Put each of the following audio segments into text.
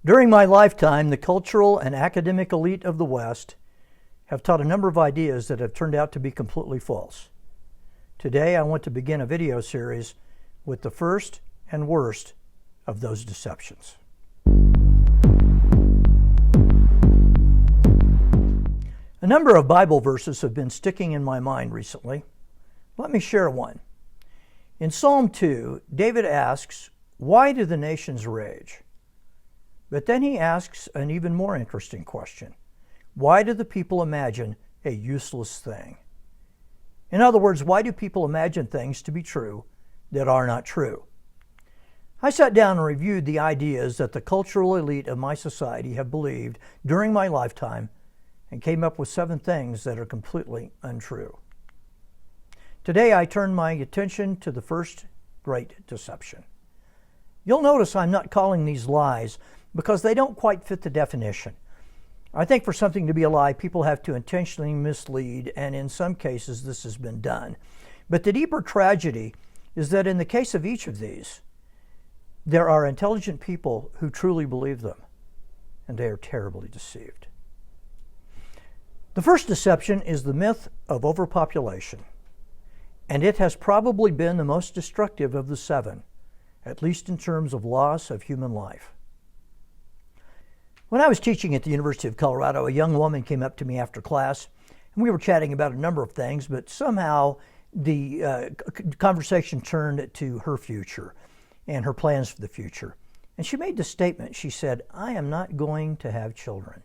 During my lifetime, the cultural and academic elite of the West have taught a number of ideas that have turned out to be completely false. Today, I want to begin a video series with the first and worst of those deceptions. A number of Bible verses have been sticking in my mind recently. Let me share one. In Psalm 2, David asks, "Why do the nations rage?" But then he asks an even more interesting question. Why do the people imagine a useless thing? In other words, why do people imagine things to be true that are not true? I sat down and reviewed the ideas that the cultural elite of my society have believed during my lifetime and came up with 7 things that are completely untrue. Today, I turn my attention to the first great deception. You'll notice I'm not calling these lies because they don't quite fit the definition. I think for something to be a lie, people have to intentionally mislead, and in some cases this has been done. But the deeper tragedy is that in the case of each of these, there are intelligent people who truly believe them, and they are terribly deceived. The first deception is the myth of overpopulation, and it has probably been the most destructive of the 7, at least in terms of loss of human life. When I was teaching at the University of Colorado, a young woman came up to me after class, and we were chatting about a number of things, but somehow the conversation turned to her future and her plans for the future. And she made the statement, she said, "I am not going to have children."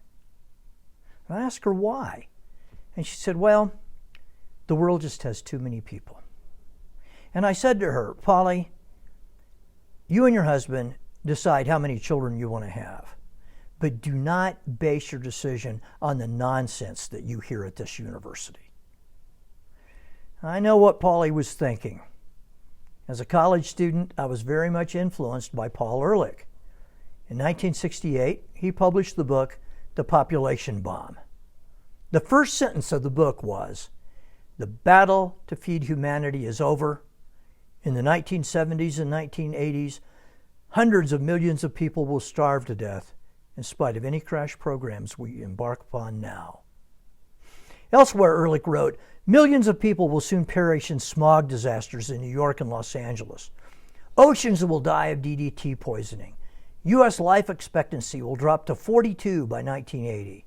And I asked her why. And she said, "Well, the world just has too many people." And I said to her, "Polly, you and your husband decide how many children you want to have. But do not base your decision on the nonsense that you hear at this university." I know what Polly was thinking. As a college student, I was very much influenced by Paul Ehrlich. In 1968, he published the book, The Population Bomb. The first sentence of the book was, "The battle to feed humanity is over. In the 1970s and 1980s, hundreds of millions of people will starve to death in spite of any crash programs we embark upon now." Elsewhere, Ehrlich wrote, "Millions of people will soon perish in smog disasters in New York and Los Angeles. Oceans will die of DDT poisoning. U.S. life expectancy will drop to 42 by 1980.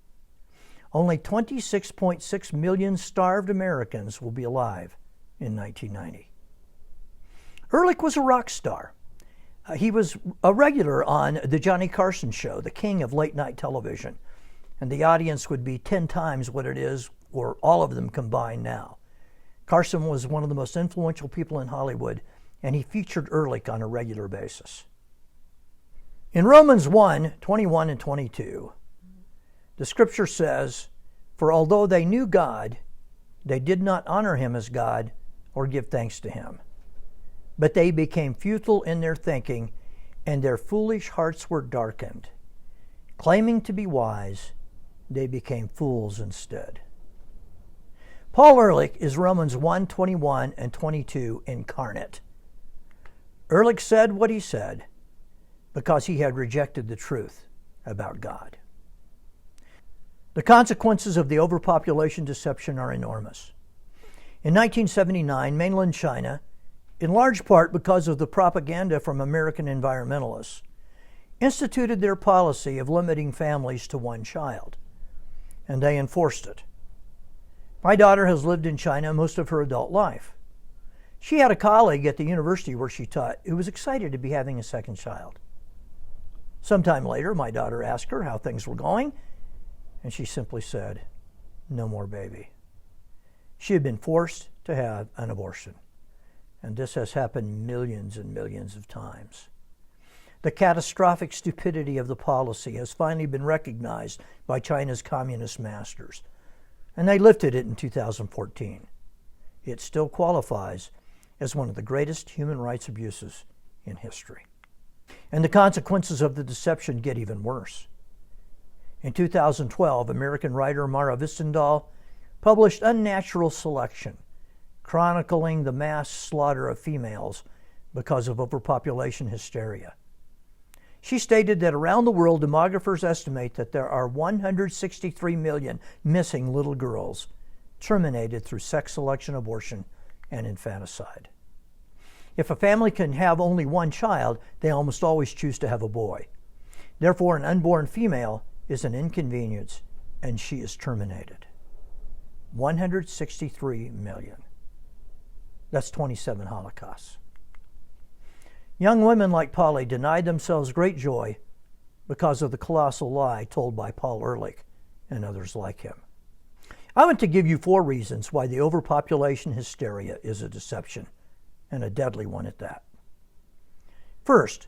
Only 26.6 million starved Americans will be alive in 1990. Ehrlich was a rock star. He was a regular on the Johnny Carson show, the king of late-night television, and the audience would be 10 times what it is, or all of them combined now. Carson was one of the most influential people in Hollywood, and he featured Ehrlich on a regular basis. In Romans 1:21 and 22, the scripture says, "For although they knew God, they did not honor him as God or give thanks to him. But they became futile in their thinking, and their foolish hearts were darkened. Claiming to be wise, they became fools instead." Paul Ehrlich is Romans 1:21 and 22 incarnate. Ehrlich said what he said because he had rejected the truth about God. The consequences of the overpopulation deception are enormous. In 1979, mainland China, in large part because of the propaganda from American environmentalists, instituted their policy of limiting families to 1 child, and they enforced it. My daughter has lived in China most of her adult life. She had a colleague at the university where she taught who was excited to be having a second child. Sometime later, my daughter asked her how things were going, and she simply said, "No more baby." She had been forced to have an abortion. And this has happened millions and millions of times. The catastrophic stupidity of the policy has finally been recognized by China's communist masters, and they lifted it in 2014. It still qualifies as one of the greatest human rights abuses in history. And the consequences of the deception get even worse. In 2012, American writer Mara Vistendahl published Unnatural Selection, chronicling the mass slaughter of females because of overpopulation hysteria. She stated that around the world, demographers estimate that there are 163 million missing little girls terminated through sex selection, abortion, and infanticide. If a family can have only one child, they almost always choose to have a boy. Therefore, an unborn female is an inconvenience, and she is terminated. 163 million. That's 27 Holocausts. Young women like Polly denied themselves great joy because of the colossal lie told by Paul Ehrlich and others like him. I want to give you 4 reasons why the overpopulation hysteria is a deception, and a deadly one at that. First,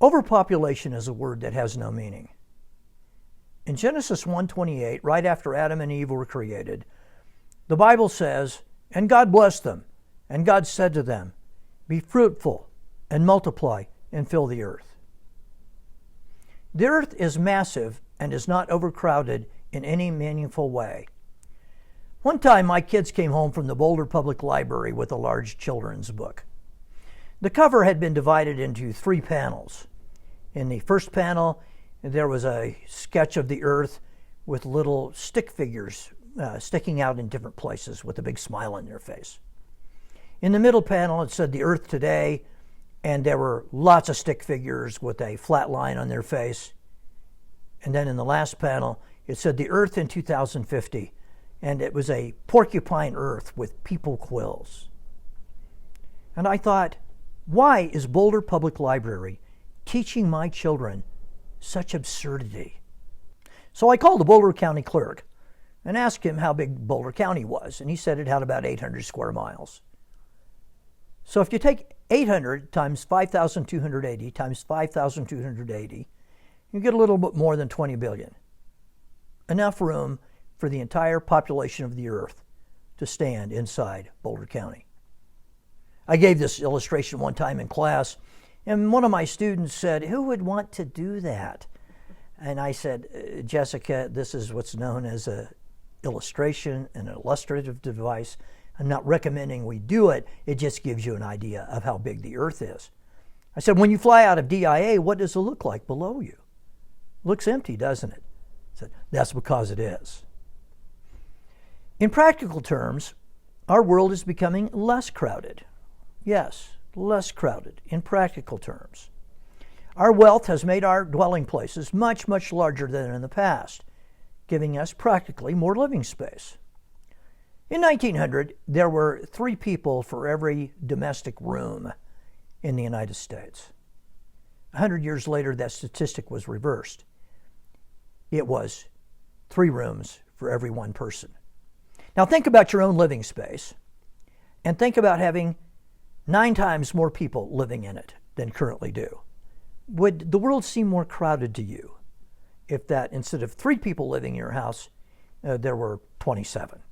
overpopulation is a word that has no meaning. In Genesis 1:28, right after Adam and Eve were created, the Bible says, "And God blessed them, and God said to them, be fruitful and multiply and fill the earth." The earth is massive and is not overcrowded in any meaningful way. One time, my kids came home from the Boulder Public Library with a large children's book. The cover had been divided into 3 panels. In the first panel, there was a sketch of the earth with little stick figures sticking out in different places with a big smile on their face. In the middle panel, it said the earth today, and there were lots of stick figures with a flat line on their face. And then in the last panel, it said the earth in 2050, and it was a porcupine earth with people quills. And I thought, why is Boulder Public Library teaching my children such absurdity? So I called the Boulder County clerk and asked him how big Boulder County was, and he said it had about 800 square miles. So if you take 800 times 5,280 times 5,280, you get a little bit more than 20 billion. Enough room for the entire population of the earth to stand inside Boulder County. I gave this illustration one time in class, and one of my students said, "Who would want to do that?" And I said, "Jessica, this is what's known as an illustration, an illustrative device. I'm not recommending we do it. It just gives you an idea of how big the earth is." I said, "When you fly out of DIA, what does it look like below you? It looks empty, doesn't it?" I said, "That's because it is." In practical terms, our world is becoming less crowded. Yes, less crowded in practical terms. Our wealth has made our dwelling places much, much larger than in the past, giving us practically more living space. In 1900, there were 3 people for every domestic room in the United States. 100 years later, that statistic was reversed. It was 3 rooms for every 1 person. Now think about your own living space, and think about having 9 times more people living in it than currently do. Would the world seem more crowded to you if that instead of 3 people living in your house, there were 27?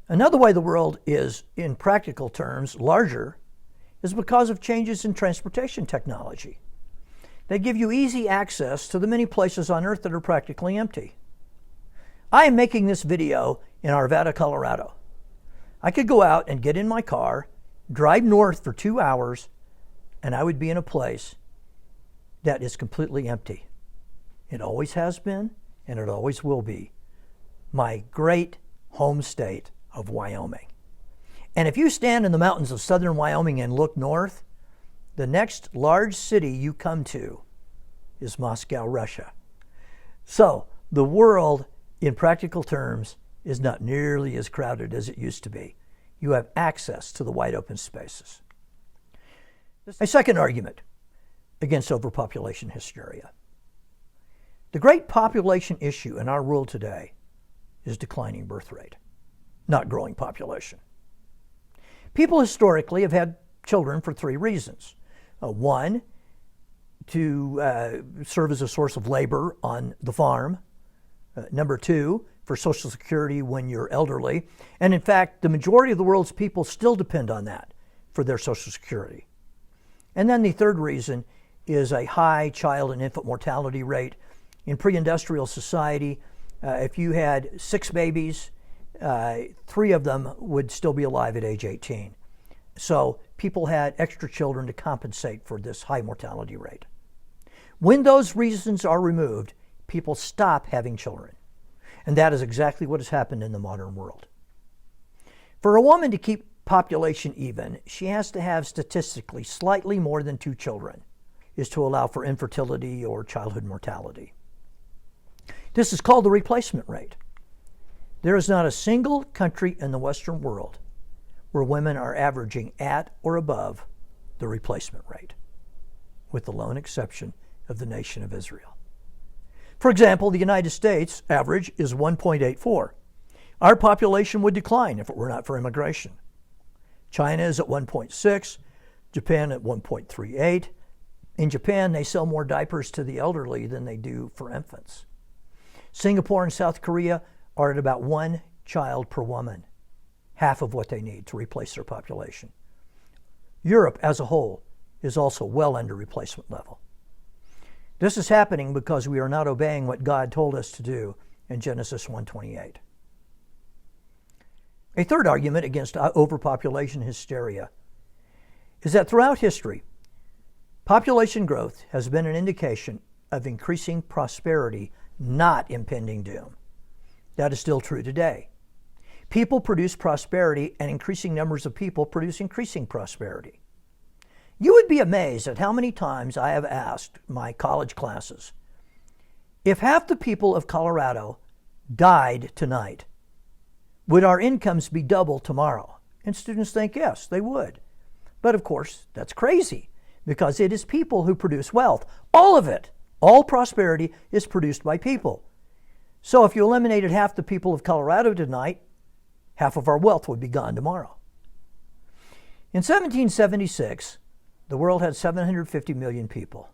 Another way the world is, in practical terms, larger is because of changes in transportation technology. They give you easy access to the many places on Earth that are practically empty. I am making this video in Arvada, Colorado. I could go out and get in my car, drive north for 2 hours, and I would be in a place that is completely empty. It always has been, and it always will be. My great home state of Wyoming. And if you stand in the mountains of southern Wyoming and look north, the next large city you come to is Moscow, Russia. So the world, in practical terms, is not nearly as crowded as it used to be. You have access to the wide open spaces. A second argument against overpopulation hysteria. The great population issue in our world today is declining birth rate, not growing population. People historically have had children for 3 reasons. 1, to serve as a source of labor on the farm. Number 2, for Social Security when you're elderly. And in fact, the majority of the world's people still depend on that for their Social Security. And then the third reason is a high child and infant mortality rate. In pre-industrial society, if you had 6 babies, 3 of them would still be alive at age 18. So people had extra children to compensate for this high mortality rate. When those reasons are removed, people stop having children. And that is exactly what has happened in the modern world. For a woman to keep population even, she has to have statistically slightly more than 2 children, is to allow for infertility or childhood mortality. This is called the replacement rate. There is not a single country in the Western world where women are averaging at or above the replacement rate, with the lone exception of the nation of Israel. For example, the United States average is 1.84. Our population would decline if it were not for immigration. China is at 1.6, Japan at 1.38. In Japan, they sell more diapers to the elderly than they do for infants. Singapore and South Korea are at about 1 child per woman, half of what they need to replace their population. Europe as a whole is also well under replacement level. This is happening because we are not obeying what God told us to do in Genesis 1:28. A third argument against overpopulation hysteria is that throughout history, population growth has been an indication of increasing prosperity, not impending doom. That is still true today. People produce prosperity, and increasing numbers of people produce increasing prosperity. You would be amazed at how many times I have asked my college classes, if half the people of Colorado died tonight, would our incomes be double tomorrow? And students think, yes, they would. But of course, that's crazy, because it is people who produce wealth. All of it, all prosperity is produced by people. So if you eliminated half the people of Colorado tonight, half of our wealth would be gone tomorrow. In 1776, the world had 750 million people.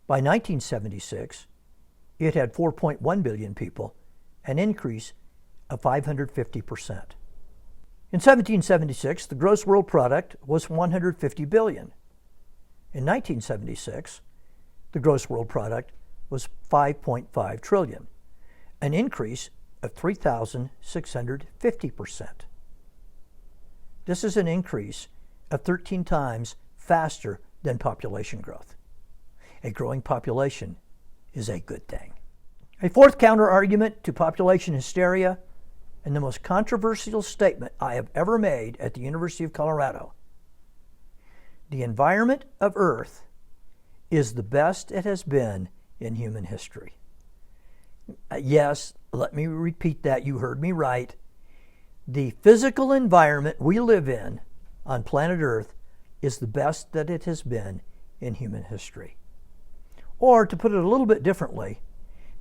By 1976, it had 4.1 billion people, an increase of 550%. In 1776, the gross world product was 150 billion. In 1976, the gross world product was 5.5 trillion, an increase of 3,650%. This is an increase of 13 times faster than population growth. A growing population is a good thing. A fourth counter-argument to population hysteria, and the most controversial statement I have ever made at the University of Colorado: the environment of Earth is the best it has been in human history. Yes, let me repeat that. You heard me right. The physical environment we live in on planet Earth is the best that it has been in human history. Or to put it a little bit differently,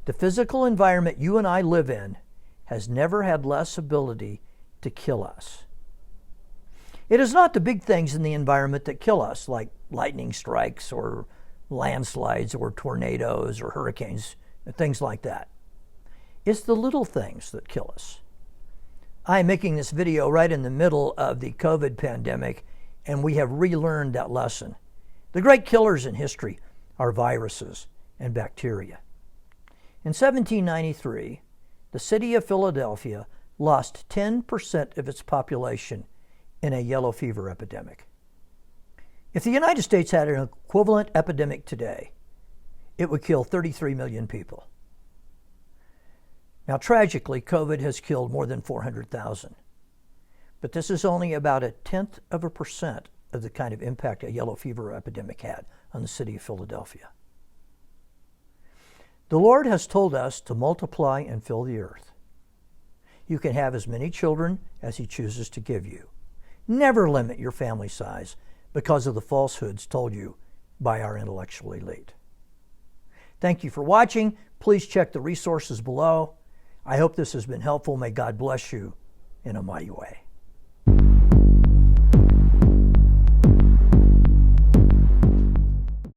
the physical environment you and I live in has never had less ability to kill us. It is not the big things in the environment that kill us, like lightning strikes or landslides or tornadoes or hurricanes, things like that. It's the little things that kill us. I am making this video right in the middle of the COVID pandemic, and we have relearned that lesson. The great killers in history are viruses and bacteria. In 1793, the city of Philadelphia lost 10% of its population in a yellow fever epidemic. If the United States had an equivalent epidemic today, it would kill 33 million people. Now, tragically, COVID has killed more than 400,000. But this is only about 0.1% of the kind of impact a yellow fever epidemic had on the city of Philadelphia. The Lord has told us to multiply and fill the earth. You can have as many children as He chooses to give you. Never limit your family size because of the falsehoods told you by our intellectual elite. Thank you for watching. Please check the resources below. I hope this has been helpful. May God bless you in a mighty way.